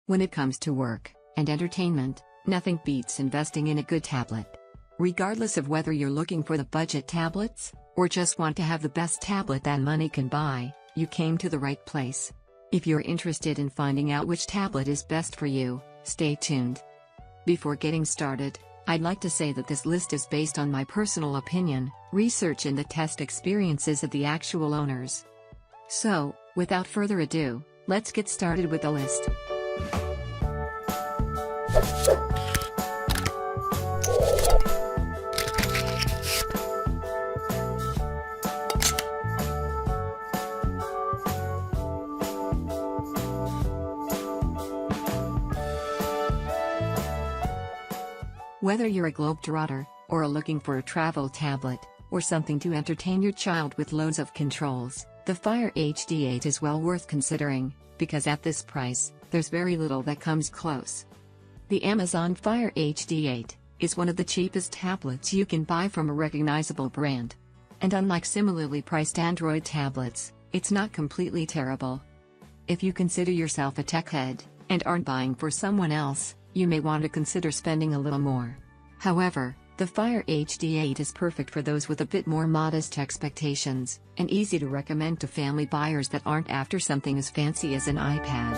When it comes to work and entertainment, nothing beats investing in a good tablet. Regardless of whether you're looking for the budget tablets, or just want to have the best tablet that money can buy, you came to the right place. If you're interested in finding out which tablet is best for you, stay tuned. Before getting started, I'd like to say that this list is based on my personal opinion, research and the test experiences of the actual owners. So, without further ado, let's get started with the list. Whether you're a globetrotter, or are looking for a travel tablet, or something to entertain your child with loads of controls, the Fire HD8 is well worth considering, because at this price, there's very little that comes close. The Amazon Fire HD8 is one of the cheapest tablets you can buy from a recognizable brand. And unlike similarly priced Android tablets, it's not completely terrible. If you consider yourself a tech head, and aren't buying for someone else, you may want to consider spending a little more. However, the Fire HD8 is perfect for those with a bit more modest expectations, and easy to recommend to family buyers that aren't after something as fancy as an iPad.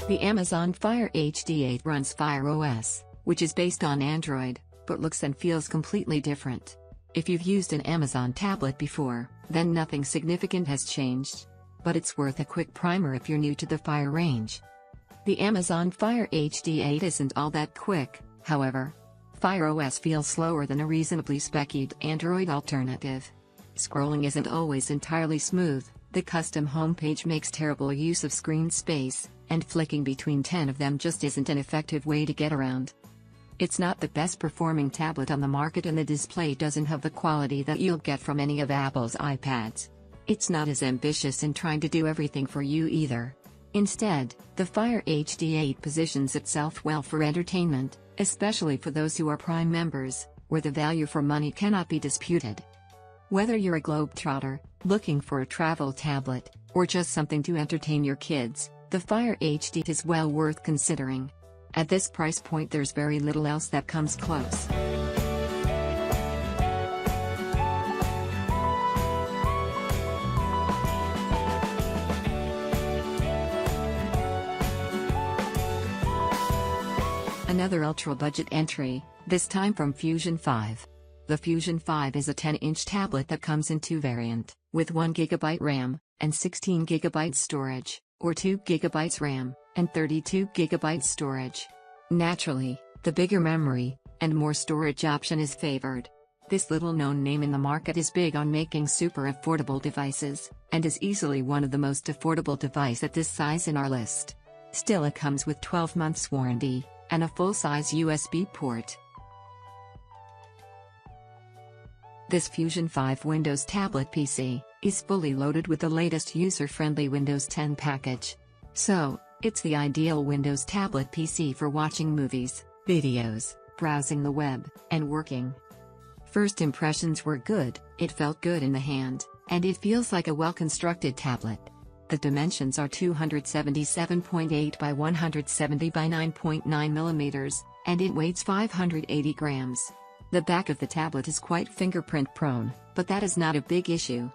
The Amazon Fire HD8 runs Fire OS, which is based on Android, but looks and feels completely different. If you've used an Amazon tablet before, then nothing significant has changed. But it's worth a quick primer if you're new to the Fire range. The Amazon Fire HD8 isn't all that quick, however. Fire OS feels slower than a reasonably spec'd Android alternative. Scrolling isn't always entirely smooth, the custom homepage makes terrible use of screen space, and flicking between 10 of them just isn't an effective way to get around. It's not the best performing tablet on the market, and the display doesn't have the quality that you'll get from any of Apple's iPads. It's not as ambitious in trying to do everything for you either. Instead, the Fire HD8 positions itself well for entertainment, especially for those who are Prime members, where the value for money cannot be disputed. Whether you're a globetrotter, looking for a travel tablet, or just something to entertain your kids, the Fire HD is well worth considering. At this price point, there's very little else that comes close. Another ultra-budget entry, this time from Fusion 5. The Fusion 5 is a 10-inch tablet that comes in two variants, with 1GB RAM, and 16GB storage, or 2GB RAM, and 32GB storage. Naturally, the bigger memory, and more storage option is favored. This little-known name in the market is big on making super affordable devices, and is easily one of the most affordable device at this size in our list. Still, it comes with 12 months warranty, and a full-size USB port. This Fusion 5 Windows tablet PC is fully loaded with the latest user-friendly Windows 10 package. So, it's the ideal Windows tablet PC for watching movies, videos, browsing the web, and working. First impressions were good, it felt good in the hand, and it feels like a well-constructed tablet. The dimensions are 277.8 by 170 by 9.9 mm, and it weighs 580 grams. The back of the tablet is quite fingerprint prone, but that is not a big issue.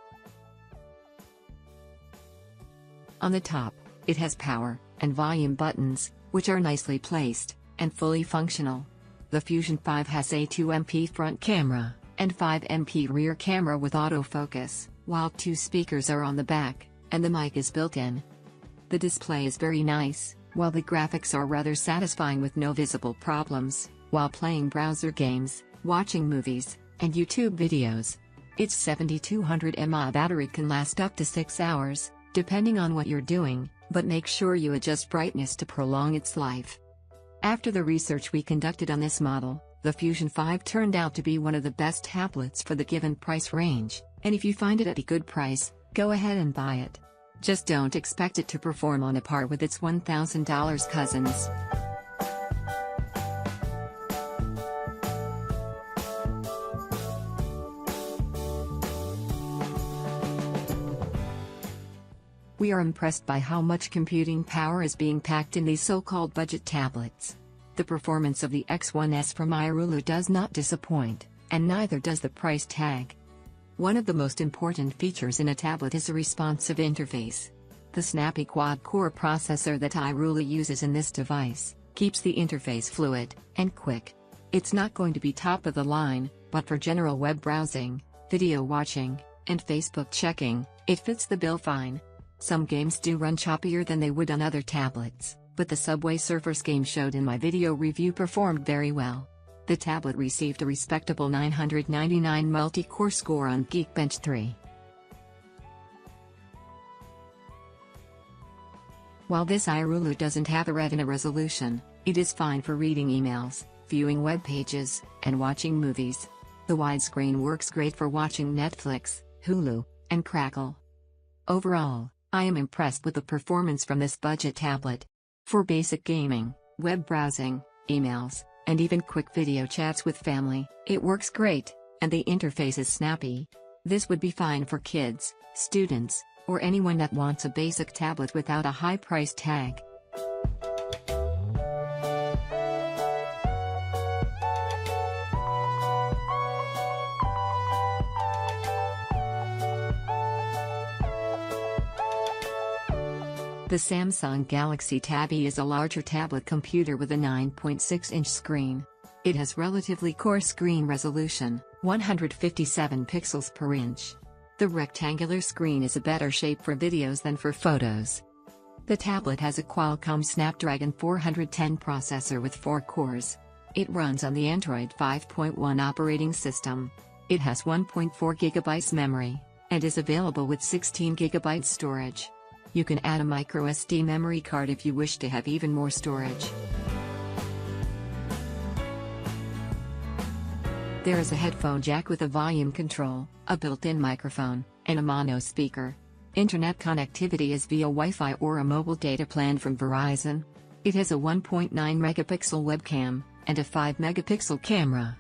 On the top, it has power and volume buttons, which are nicely placed and fully functional. The Fusion 5 has a 2MP front camera and 5MP rear camera with autofocus, while 2 speakers are on the back, and the mic is built in. The display is very nice, while the graphics are rather satisfying with no visible problems, while playing browser games, watching movies, and YouTube videos. Its 7200 mAh battery can last up to 6 hours, depending on what you're doing, but make sure you adjust brightness to prolong its life. After the research we conducted on this model, the Fusion 5 turned out to be one of the best tablets for the given price range, and if you find it at a good price, go ahead and buy it. Just don't expect it to perform on a par with its $1,000 cousins. We are impressed by how much computing power is being packed in these so-called budget tablets. The performance of the X1S from Irulu does not disappoint, and neither does the price tag. One of the most important features in a tablet is a responsive interface. The snappy quad-core processor that Irulu uses in this device keeps the interface fluid and quick. It's not going to be top of the line, but for general web browsing, video watching, and Facebook checking, it fits the bill fine. Some games do run choppier than they would on other tablets, but the Subway Surfers game showed in my video review performed very well. The tablet received a respectable 999 multi-core score on Geekbench 3. While this Irulu doesn't have a Retina resolution, it is fine for reading emails, viewing web pages, and watching movies. The widescreen works great for watching Netflix, Hulu, and Crackle. Overall, I am impressed with the performance from this budget tablet. For basic gaming, web browsing, emails, and even quick video chats with family, it works great, and the interface is snappy. This would be fine for kids, students, or anyone that wants a basic tablet without a high price tag. The Samsung Galaxy Tab E is a larger tablet computer with a 9.6-inch screen. It has relatively coarse screen resolution, 157 pixels per inch. The rectangular screen is a better shape for videos than for photos. The tablet has a Qualcomm Snapdragon 410 processor with 4 cores. It runs on the Android 5.1 operating system. It has 1.4 GB memory, and is available with 16 GB storage. You can add a microSD memory card if you wish to have even more storage. There is a headphone jack with a volume control, a built-in microphone, and a mono speaker. Internet connectivity is via Wi-Fi or a mobile data plan from Verizon. It has a 1.9 megapixel webcam, and a 5 megapixel camera.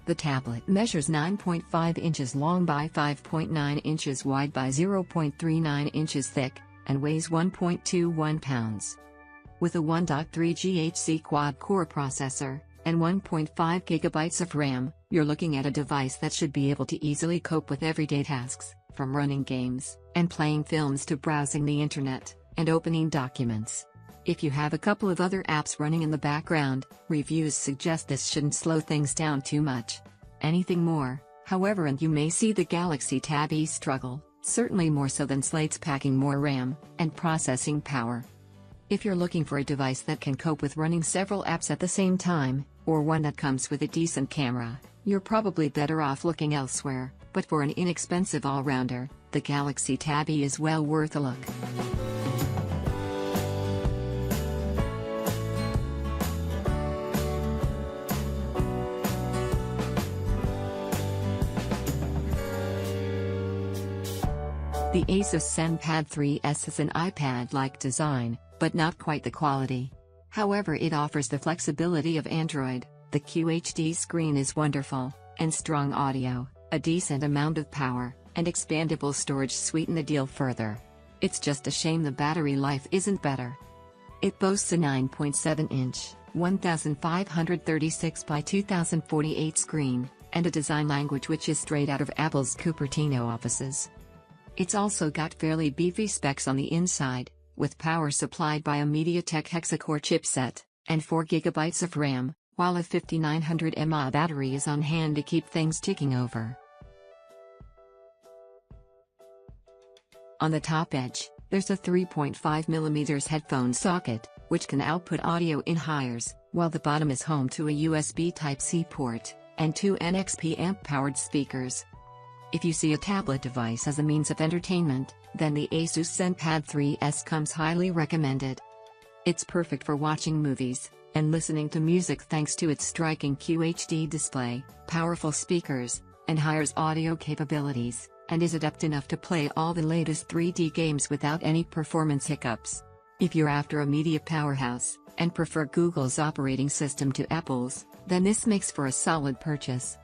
The tablet measures 9.5 inches long by 5.9 inches wide by 0.39 inches thick, and weighs 1.21 pounds. With a 1.3 GHz quad-core processor, and 1.5 GB of RAM, you're looking at a device that should be able to easily cope with everyday tasks, from running games, and playing films to browsing the internet, and opening documents. If you have a couple of other apps running in the background, reviews suggest this shouldn't slow things down too much. Anything more, however, and you may see the Galaxy Tab E struggle, certainly more so than Slate's packing more RAM and processing power. If you're looking for a device that can cope with running several apps at the same time, or one that comes with a decent camera, you're probably better off looking elsewhere, but for an inexpensive all-rounder, the Galaxy Tab E is well worth a look. The ASUS ZenPad 3S has an iPad-like design, but not quite the quality. However, it offers the flexibility of Android. The QHD screen is wonderful, and strong audio, a decent amount of power, and expandable storage sweeten the deal further. It's just a shame the battery life isn't better. It boasts a 9.7-inch, 1536 by 2048 screen, and a design language which is straight out of Apple's Cupertino offices. It's also got fairly beefy specs on the inside, with power supplied by a MediaTek hexa-core chipset, and 4 GB of RAM, while a 5900 mAh battery is on hand to keep things ticking over. On the top edge, there's a 3.5mm headphone socket, which can output audio in higers, while the bottom is home to a USB Type-C port, and 2 NXP amp-powered speakers. If you see a tablet device as a means of entertainment, then the ASUS ZenPad 3S comes highly recommended. It's perfect for watching movies and listening to music thanks to its striking QHD display, powerful speakers, and higher audio capabilities, and is adept enough to play all the latest 3D games without any performance hiccups. If you're after a media powerhouse, and prefer Google's operating system to Apple's, then this makes for a solid purchase.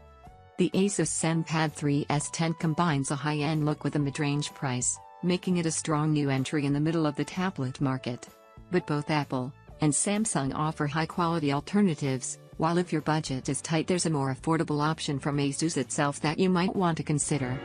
The ASUS ZenPad 3S 10 combines a high-end look with a mid-range price, making it a strong new entry in the middle of the tablet market. But both Apple and Samsung offer high-quality alternatives, while if your budget is tight, there's a more affordable option from ASUS itself that you might want to consider.